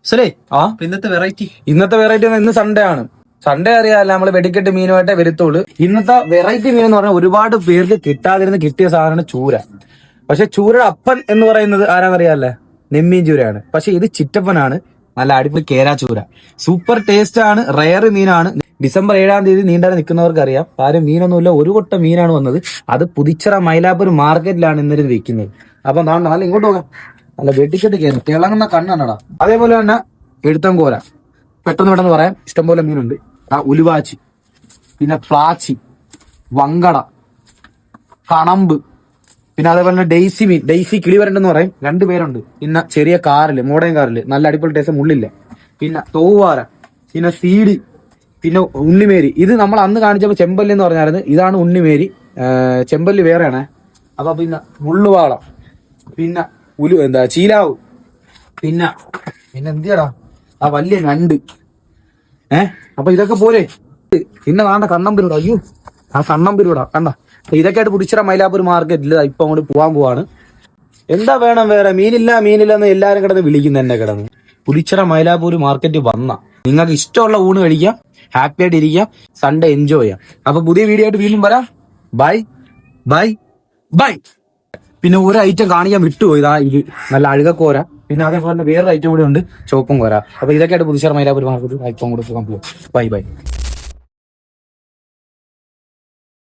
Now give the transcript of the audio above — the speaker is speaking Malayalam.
സുലേ ആ ഇന്നത്തെ വെറൈറ്റി ഇന്ന് സൺഡേ ആണ്. സൺഡേ അറിയാല്ല, നമ്മള് വെടിക്കെട്ട് മീനുമായിട്ടേ വരുത്തുള്ളൂ. ഇന്നത്തെ വെറൈറ്റി മീൻ എന്ന് പറഞ്ഞാൽ ഒരുപാട് പേർക്ക് കിട്ടാതിരുന്ന് കിട്ടിയ സാധനമാണ് ചൂര. പക്ഷെ ചൂരയുടെ അപ്പൻ എന്ന് പറയുന്നത് ആരാന്നറിയാല്ലേ? നെമ്മീൻ ചൂരയാണ്. പക്ഷെ ഇത് ചിറ്റപ്പനാണ്. നല്ല അടിപൊളി കേരാ ചൂര, സൂപ്പർ ടേസ്റ്റ് ആണ്. റയർ മീനാണ്. ഡിസംബർ 7-ാം തീയതി നീണ്ടാൻ നിൽക്കുന്നവർക്ക് അറിയാം. ആരും മീനൊന്നുമില്ല, ഒരു കൊട്ട മീനാണ് വന്നത്. അത് പുതിച്ചിറ മൈലാപ്പൂർ മാർക്കറ്റിലാണ് ഇന്നൊരു വിൽക്കുന്നത്. അപ്പൊ നല്ല ഇങ്ങോട്ട് പോകാം. നല്ല വെടിക്കെട്ട് കയറി തിളങ്ങുന്ന കണ്ണാണടാ. അതേപോലെ തന്നെ എഴുത്തം കോര, പെട്ടെന്ന് പറയാം, ഇഷ്ടംപോലെ മീനുണ്ട്. ഉലുവാച്ചി, പിന്നെ പ്ലാച്ചി, വങ്കട, കണമ്പ്, പിന്നെ അതേപോലെ തന്നെ ഡെയ്സി മീൻ, ഡെയ്സി കിളിവരണ്ടെന്ന് പറയും, 2 പേരുണ്ട്. പിന്നെ ചെറിയ കാറില്, മോഡേൺ കാറില് നല്ല അടിപൊളി ടേസ്റ്റ്, മുള്ളില്ല. പിന്നെ തോവാര, പിന്നെ സീഡി, പിന്നെ ഉണ്ണിമേരി. ഇത് നമ്മൾ അന്ന് കാണിച്ചപ്പോൾ ചെമ്പല്ലി എന്ന് പറഞ്ഞായിരുന്നു. ഇതാണ് ഉണ്ണിമേരി. ചെമ്പല്ലി വേറെയാണ്. അപ്പൊ പിന്നെ മുള്ളുവാള, പിന്നെ ചീലാവ്, പിന്നെ എന്തിയടാ വലിയ ഞണ്ട്. അപ്പൊ ഇതൊക്കെ പോലെ. പിന്നെ കാണണ്ട കണ്ണമ്പരൂടാ. അയ്യോ, ആ കണ്ണമ്പരൂടാ കണ്ട. ഇതൊക്കെയായിട്ട് പുടിച്ചിറ മൈലാപ്പൂർ മാർക്കറ്റിൽ ഇപ്പൊ അങ്ങോട്ട് പോകാൻ പോവാണ്. എന്താ വേണം വേറെ? മീനില്ല എന്ന് എല്ലാരും കിടന്ന് വിളിക്കുന്നു എന്നെ കിടന്ന്. പുടിച്ചിറ മൈലാപ്പൂർ മാർക്കറ്റ് വന്ന നിങ്ങൾക്ക് ഇഷ്ടമുള്ള ഊണ് കഴിക്കാം, ഹാപ്പി ആയിട്ട് ഇരിക്കാം, സൺഡേ എൻജോയ് ചെയ്യാം. അപ്പൊ പുതിയ വീഡിയോ ആയിട്ട് വീണ്ടും വരാം. Bye bye bye. പിന്നെ ഒരു ഐറ്റം കാണിക്കാൻ വിട്ടുപോയി. ഇത് നല്ല അഴുകക്കോര, പിന്നെ അതേപോലെ തന്നെ വേറൊരു ഐറ്റം കൂടെ ഉണ്ട്, ചുവപ്പും കോര. അപ്പൊ ഇതൊക്കെയായിട്ട് പുതുശ്ശേരി മൈലാപ്പൂർ മാർക്കറ്റ് ഇപ്പം കൂടെ പോകാൻ പോകും. Bye bye.